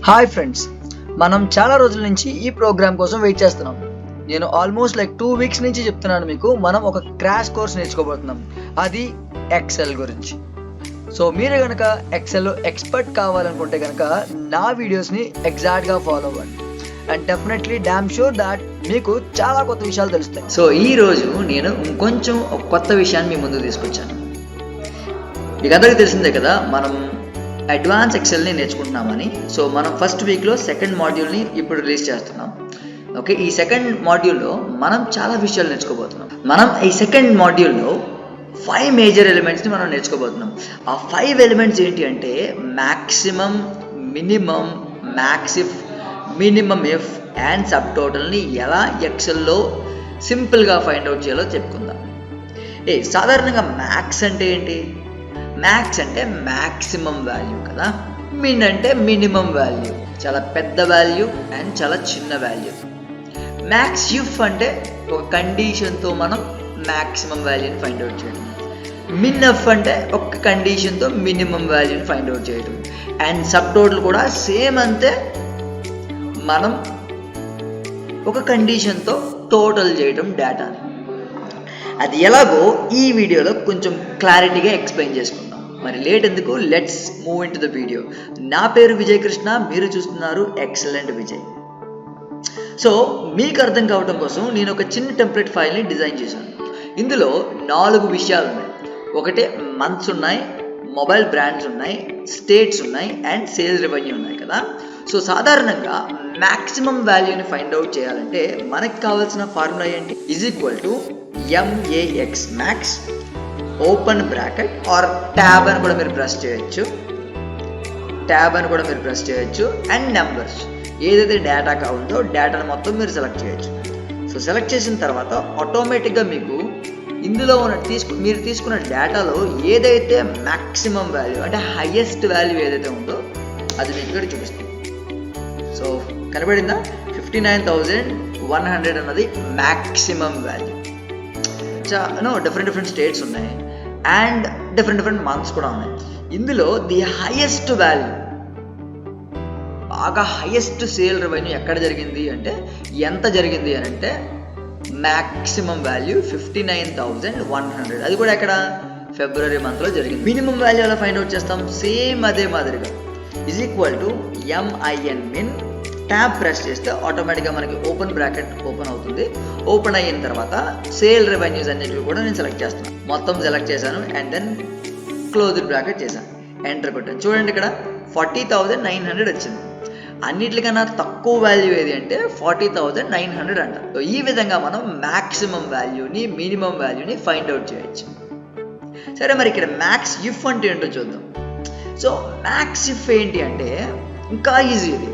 Hi friends, మనం చాలా రోజుల నుంచి ఈ ప్రోగ్రామ్ కోసం వెయిట్ చేస్తున్నాం. నేను ఆల్మోస్ట్ 2 వీక్స్ నుంచి చెప్తున్నాను మీకు. మనం ఒక క్రాష్ కోర్స్ నేర్చుకోబోతున్నాం, అది ఎక్సెల్ గురించి. సో మీరు కనుక ఎక్సెల్లో ఎక్స్పర్ట్ కావాలనుకుంటే కనుక నా వీడియోస్ని ఎగ్జాక్ట్గా ఫాలో అవ్వండి. And definitely damn sure that మీకు చాలా కొత్త విషయాలు తెలుస్తాయి. సో ఈరోజు నేను ఇంకొంచెం ఒక కొత్త విషయాన్ని మీ ముందుకు తీసుకొచ్చాను. మీకు అందరికీ తెలిసిందే కదా, మనం అడ్వాన్స్ ఎక్సెల్ని నేర్చుకుంటున్నామని. సో మనం ఫస్ట్ వీక్లో సెకండ్ మాడ్యూల్ని ఇప్పుడు రిలీజ్ చేస్తున్నాం. ఓకే, ఈ సెకండ్ మాడ్యూల్లో మనం చాలా విషయాలు నేర్చుకోబోతున్నాం. మనం ఈ సెకండ్ మాడ్యూల్లో 5 మేజర్ ఎలిమెంట్స్ని మనం నేర్చుకోబోతున్నాం. ఆ 5 ఎలిమెంట్స్ ఏంటి అంటే maximum, minimum, max if, minimum if and sub టోటల్ని ఎలా ఎక్సెల్లో సింపుల్గా ఫైండ్ అవుట్ చేయాలో చెప్పుకుందాం. సాధారణంగా మ్యాక్స్ అంటే ఏంటి? మ్యాక్స్ అంటే మ్యాక్సిమం వాల్యూ కదా. మిన్ అంటే మినిమం వాల్యూ, చాలా పెద్ద వాల్యూ అండ్ చాలా చిన్న వాల్యూ. మ్యాక్సిఫ్ అంటే ఒక కండిషన్తో మనం మ్యాక్సిమం వాల్యూని ఫైండ్ అవుట్ చేయడం. మిన్ఎఫ్ అంటే ఒక కండిషన్తో మినిమం వాల్యూని ఫైండ్ అవుట్ చేయడం. అండ్ సబ్ టోటల్ కూడా సేమ్ అంతే, మనం ఒక కండిషన్తో టోటల్ చేయడం డేటాని. అది ఎలాగో ఈ వీడియోలో కొంచెం క్లారిటీగా ఎక్స్ప్లెయిన్ చేసుకుందాం. మరి లేట్ ఎందుకు, let's move in to the video. నా పేరు విజయ్ కృష్ణ, మీరు చూస్తున్నారు ఎక్సలెంట్ విజయ్. సో మీకు అర్థం కావడం కోసం నేను ఒక చిన్న టెంప్లెట్ ఫైల్ని డిజైన్ చేశాను. ఇందులో 4 విషయాలు ఉన్నాయి. ఒకటే మంత్స్ ఉన్నాయి, మొబైల్ బ్రాండ్స్ ఉన్నాయి, స్టేట్స్ ఉన్నాయి అండ్ సేల్స్ రెవెన్యూ ఉన్నాయి కదా. సో సాధారణంగా మ్యాక్సిమం వాల్యూని ఫైండ్ అవుట్ చేయాలంటే మనకు కావాల్సిన ఫార్ములా ఏంటి? Is equal to MAX max open bracket or tab అని కూడా మీరు ప్రెస్ చేయొచ్చు, అండ్ నెంబర్స్. ఏదైతే డేటా కావాలో డేటాను మొత్తం మీరు సెలెక్ట్ చేయొచ్చు. సో సెలెక్ట్ చేసిన తర్వాత ఆటోమేటిక్గా మీకు ఇందులో మీరు తీసుకున్న డేటాలో ఏదైతే మ్యాక్సిమం వాల్యూ అంటే హైయెస్ట్ వాల్యూ ఏదైతే ఉందో అది మీకు ఇక్కడ చూపిస్తుంది. సో కనబడిందా? 59,100 అన్నది మ్యాక్సిమం వాల్యూ. డిఫరెంట్ స్టేట్స్ ఉన్నాయి అండ్ డిఫరెంట్ మంత్స్ కూడా ఉన్నాయి. ఇందులో ది హైయెస్ట్ వాల్యూ, బాగా హైయెస్ట్ సేల్ రెవెన్యూ ఎక్కడ జరిగింది అంటే, ఎంత జరిగింది అని అంటే మ్యాక్సిమం వాల్యూ 59,100. అది కూడా ఎక్కడ? ఫిబ్రవరి మంత్లో జరిగింది. మినిమం వాల్యూ ఎలా ఫైండ్ అవుట్ చేస్తాం? సేమ్ అదే మాదిరిగా is equal to MIN min. Tab press చేస్తే ఆటోమేటిక్గా మనకి ఓపెన్ బ్రాకెట్ ఓపెన్ అవుతుంది. ఓపెన్ అయిన తర్వాత సేల్ రెవెన్యూస్ అన్నిటివి కూడా నేను సెలెక్ట్ చేస్తాను. మొత్తం సెలెక్ట్ చేశాను అండ్ దెన్ క్లోజ్ బ్రాకెట్ చేశాను, ఎంటర్ కొట్టాను. చూడండి ఇక్కడ 40,900 వచ్చింది. అన్నిటికన్నా తక్కువ వాల్యూ ఏది అంటే 40,900 అంట. సో ఈ విధంగా మనం మ్యాక్సిమం వాల్యూని, మినిమం వాల్యూని ఫైండ్ అవుట్ చేయొచ్చు. సరే, మరి ఇక్కడ మ్యాక్స్ ఇఫ్ అంటే ఏంటో చూద్దాం. సో మ్యాక్స్ ఇఫ్ ఏంటి అంటే ఇంకా ఈజీ ఇది.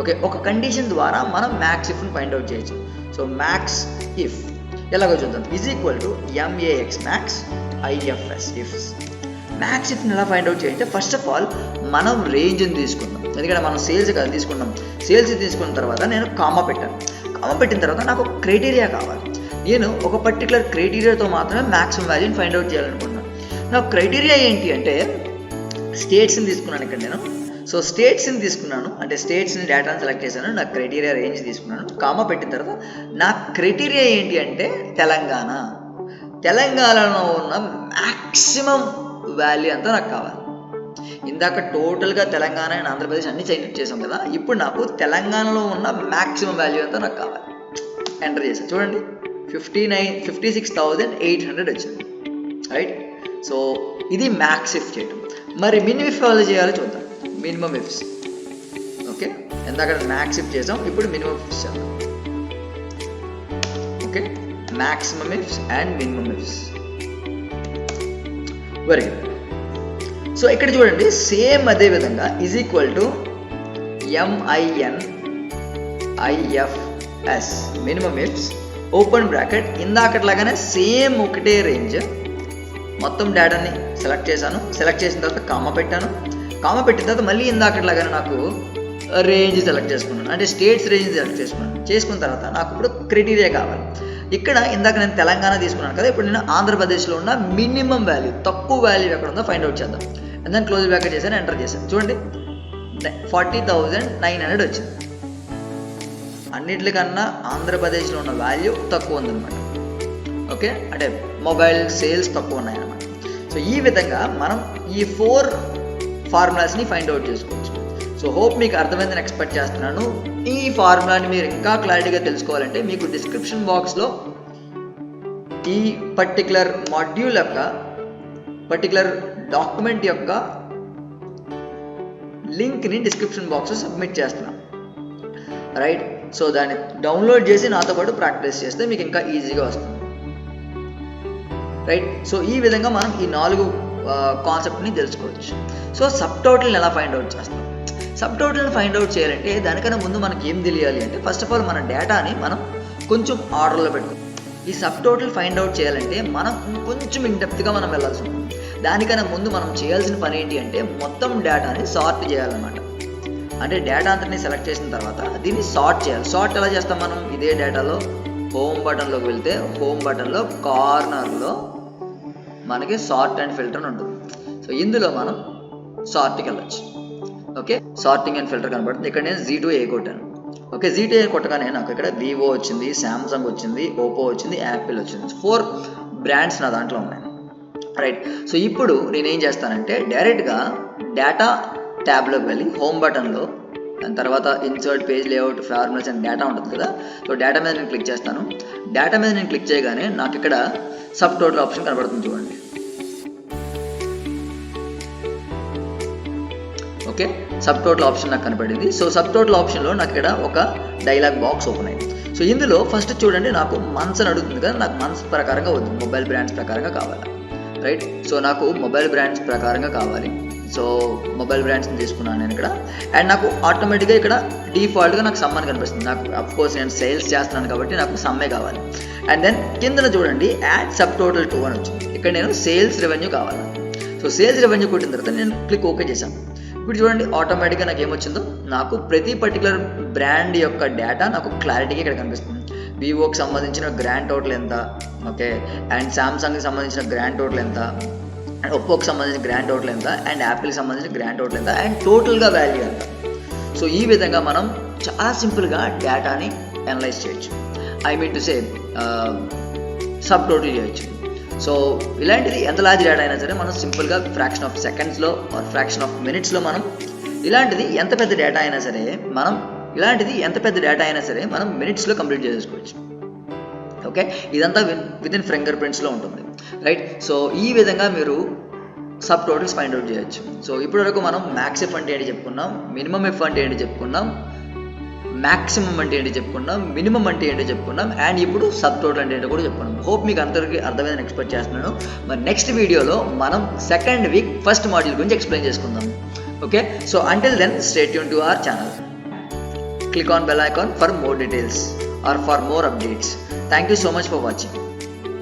ఓకే, ఒక కండిషన్ ద్వారా మనం మ్యాక్స్ ఇఫ్ని ఫైండ్ అవుట్ చేయొచ్చు. సో మ్యాక్స్ ఇఫ్ ఎలాగో చూద్దాం. Is equal to MAX max IFS ifs. Max ఇఫ్ని ఎలా ఫైండ్ అవుట్ చేయాలంటే ఫస్ట్ ఆఫ్ ఆల్ మనం రేంజ్ని తీసుకుందాం. ఎందుకంటే మనం సేల్స్ కదా తీసుకున్నాం. సేల్స్ తీసుకున్న తర్వాత నేను కామా పెట్టాను. కామా పెట్టిన తర్వాత నాకు ఒక క్రైటీరియా కావాలి. నేను ఒక పర్టికులర్ క్రైటీరియాతో మాత్రమే మ్యాక్సిమం వాల్యూని ఫైండ్ అవుట్ చేయాలనుకుంటున్నాను. నాకు క్రైటీరియా ఏంటి అంటే స్టేట్స్ని తీసుకున్నాను ఇక్కడ నేను. సో స్టేట్స్ని తీసుకున్నాను, అంటే స్టేట్స్ని డేటాను సెలెక్ట్ చేశాను. నా క్రైటీరియా రేంజ్ తీసుకున్నాను. కామా పెట్టిన తర్వాత నా క్రైటీరియా ఏంటి అంటే తెలంగాణలో ఉన్న మ్యాక్సిమం వాల్యూ అంతా నాకు కావాలి. ఇందాక టోటల్గా తెలంగాణ అండ్ ఆంధ్రప్రదేశ్ అన్ని సెలెక్ట్ చేసాం కదా. ఇప్పుడు నాకు తెలంగాణలో ఉన్న మ్యాక్సిమం వాల్యూ అంతా నాకు కావాలి. ఎంటర్ చేశాను. చూడండి 56,800 వచ్చింది. రైట్. సో ఇది మ్యాక్స్ ఇఫ్ చేయటం. మరి మినిమం ఇఫ్ ఎలా చేయాలో చూద్దాం. Minimum ifs. ఓకే, ఇందాక మ్యాక్స్ ఇఫ్ చేసాం, ఇప్పుడు మినిమం ఇఫ్స్ చేద్దాం. Okay, maximum ifs and minimum ifs. Very good. So ఇక్కడ చూడండి సేమ్ అదే విధంగా is equal to MINIFS minimum ifs open bracket. ఇందాకట్లాగానే సేమ్ ఒకటే రేంజ్. మొత్తం డేటాని సెలెక్ట్ చేశాను. సెలెక్ట్ చేసిన తర్వాత కామా పెట్టాను. కామా పెట్టిన తర్వాత మళ్ళీ ఇందాకట్లాగానే నాకు రేంజ్ సెలెక్ట్ చేసుకున్నాను, అంటే స్టేట్స్ రేంజ్ సెలెక్ట్ చేసుకున్న తర్వాత నాకు ఇప్పుడు క్రైటీరియా కావాలి. ఇక్కడ ఇందాక నేను తెలంగాణ తీసుకున్నాను కదా, ఇప్పుడు నేను ఆంధ్రప్రదేశ్లో ఉన్న మినిమం వాల్యూ, తక్కువ వాల్యూ ఎక్కడ ఉందో ఫైండ్ అవుట్ చేద్దాం. అండ్ దాన్ని క్లోజ్ బ్రాకెట్ చేశాను, ఎంటర్ చేశాను. చూడండి 40,900 వచ్చింది. అన్నిటికన్నా ఆంధ్రప్రదేశ్లో ఉన్న వాల్యూ తక్కువ ఉందన్నమాట. ఓకే, అంటే మొబైల్ సేల్స్ తక్కువ ఉన్నాయన్నమాట. సో ఈ విధంగా మనం ఈ 4 ఫార్ములాస్ని ఫైండ్ అవుట్ చేసుకోవచ్చు. సో హోప్ మీకు అర్థమైందని ఎక్స్పెక్ట్ చేస్తున్నాను. ఈ ఫార్ములాని మీరు ఇంకా క్లారిటీగా తెలుసుకోవాలంటే మీకు డిస్క్రిప్షన్ బాక్స్లో ఈ పర్టికులర్ మాడ్యూల్ యొక్క పర్టికులర్ డాక్యుమెంట్ యొక్క లింక్ని డిస్క్రిప్షన్ బాక్స్లో సబ్మిట్ చేస్తున్నాను, రైట్? సో దాన్ని డౌన్లోడ్ చేసి నాతో పాటు ప్రాక్టీస్ చేస్తే మీకు ఇంకా ఈజీగా వస్తుంది, రైట్? సో ఈ విధంగా మనం ఈ 4 కాన్సెప్ట్ని తెలుసుకోవచ్చు. సో సబ్ టోటల్ని ఎలా ఫైండ్ అవుట్ చేస్తాం? సబ్ టోటల్ని ఫైండ్ అవుట్ చేయాలంటే దానికన్నా ముందు మనకి ఏం తెలియాలి అంటే ఫస్ట్ ఆఫ్ ఆల్ మన డేటాని మనం కొంచెం ఆర్డర్లో పెట్టుకోవాలి. ఈ సబ్ టోటల్ ఫైండ్ అవుట్ చేయాలంటే మనం కొంచెం ఇన్డెప్త్గా మనం వెళ్ళాల్సి ఉంటుంది. దానికన్నా ముందు మనం చేయాల్సిన పని ఏంటి అంటే మొత్తం డేటాని సార్ట్ చేయాలన్నమాట. అంటే డేటా అంతటిని సెలెక్ట్ చేసిన తర్వాత దీన్ని సార్ట్ చేయాలి. సార్ట్ ఎలా చేస్తాం మనం? ఇదే డేటాలో హోమ్ బటన్లోకి వెళ్తే హోమ్ బటన్లో కార్నర్లో మనకి సార్ట్ అండ్ ఫిల్టర్ అని ఉంటుంది. సో ఇందులో మనం సార్ట్కి వెళ్ళచ్చు. ఓకే, సార్టింగ్ అండ్ ఫిల్టర్ కనబడుతుంది. ఇక్కడ నేను Z2A కొట్టాను. ఓకే, Z2A కొట్టగానే నాకు ఇక్కడ వివో వచ్చింది, శాంసంగ్ వచ్చింది, ఓపో వచ్చింది, యాపిల్ వచ్చింది. 4 బ్రాండ్స్ నా దాంట్లో ఉన్నాయి, రైట్? సో ఇప్పుడు నేనేం చేస్తానంటే డైరెక్ట్గా డేటా ట్యాబ్లోకి వెళ్ళి హోమ్ బటన్లో దాని తర్వాత insert page layout formulas and data ఉంటుంది కదా. సో డేటా మీద నేను క్లిక్ చేస్తాను. డేటా మీద నేను క్లిక్ చేయగానే నాకు ఇక్కడ సబ్ టోటల్ ఆప్షన్ కనబడుతుంది, చూడండి. ఓకే, సబ్ టోటల్ ఆప్షన్ నాకు కనపడింది. సో సబ్ టోటల్ ఆప్షన్లో నాకు ఇక్కడ ఒక డైలాగ్ బాక్స్ ఓపెన్ అయింది. సో ఇందులో ఫస్ట్ చూడండి నాకు మంత్స్ అని అడుగుతుంది కదా. నాకు మంత్స్ ప్రకారంగా వద్దు, మొబైల్ బ్రాండ్స్ ప్రకారంగా కావాలి, రైట్? సో నాకు మొబైల్ బ్రాండ్స్ ప్రకారంగా కావాలి. సో మొబైల్ బ్రాండ్స్ని తీసుకున్నాను నేను ఇక్కడ. అండ్ నాకు ఆటోమేటిక్గా ఇక్కడ డిఫాల్ట్గా నాకు సమ్ అని కనిపిస్తుంది. నాకు అఫ్కోర్స్ నేను సేల్స్ చేస్తున్నాను కాబట్టి నాకు సమ్మే కావాలి. అండ్ దెన్ కిందన చూడండి యాడ్ సబ్ టోటల్ 2 అని వచ్చింది. ఇక్కడ నేను సేల్స్ రెవెన్యూ కావాలి. సో సేల్స్ రెవెన్యూ కొట్టిన తర్వాత నేను క్లిక్ ఓకే చేశాను. ఇప్పుడు చూడండి ఆటోమేటిక్గా నాకు ఏమొచ్చిందో, నాకు ప్రతి పర్టికులర్ బ్రాండ్ యొక్క డేటా నాకు క్లారిటీగా ఇక్కడ కనిపిస్తుంది. వివోకి సంబంధించిన గ్రాండ్ టోటల్ ఎంత, ఓకే, అండ్ శాంసంగ్కి సంబంధించిన గ్రాండ్ టోటల్ ఎంత, అండ్ ఒప్పోకి సంబంధించిన గ్రాండ్ టోటల్ ఎంత, అండ్ యాపిల్కి సంబంధించిన గ్రాండ్ టోటల్ ఎంత, అండ్ టోటల్గా వాల్యూ ఎంత. సో ఈ విధంగా మనం చాలా సింపుల్గా డేటాని అనలైజ్ చేయొచ్చు. I mean to say sub total చేయొచ్చు. సో ఇలాంటిది ఎంత లార్జ్ డేటా అయినా సరే మనం సింపుల్గా ఫ్రాక్షన్ ఆఫ్ సెకండ్స్లో ఆర్ ఫ్రాక్షన్ ఆఫ్ మినిట్స్లో మనం ఇలాంటిది ఎంత పెద్ద డేటా అయినా సరే మనం మినిట్స్లో కంప్లీట్ చేసుకోవచ్చు. ఓకే, ఇదంతా వితిన్ ఫింగర్ ప్రింట్స్లో ఉంటుంది, రైట్? సో ఈ విధంగా మీరు సబ్ టోటల్స్ ఫైండ్ అవుట్ చేయొచ్చు. సో ఇప్పటివరకు మనం మ్యాక్సిఫ్ అంటే ఏంటి చెప్పుకున్నాం, మినిమం ఎఫ్ అంటే ఏంటి చెప్పుకున్నాం, మ్యాక్సిమం అంటే ఏంటి చెప్పుకున్నాం, మినిమం అంటే ఏంటి చెప్పుకున్నాం, అండ్ ఇప్పుడు సబ్ టోటల్ అంటే ఏంటో కూడా చెప్పుకున్నాం. హోప్ మీకు అందరికీ అర్థమైందని ఎక్స్పెక్ట్ చేస్తున్నాను. మరి నెక్స్ట్ వీడియోలో మనం సెకండ్ వీక్ ఫస్ట్ మాడ్యూల్ గురించి ఎక్స్ప్లెయిన్ చేసుకుందాం. Okay, so until then stay tune to our channel. Click on bell icon for more details or for more updates. Thank you so much for watching.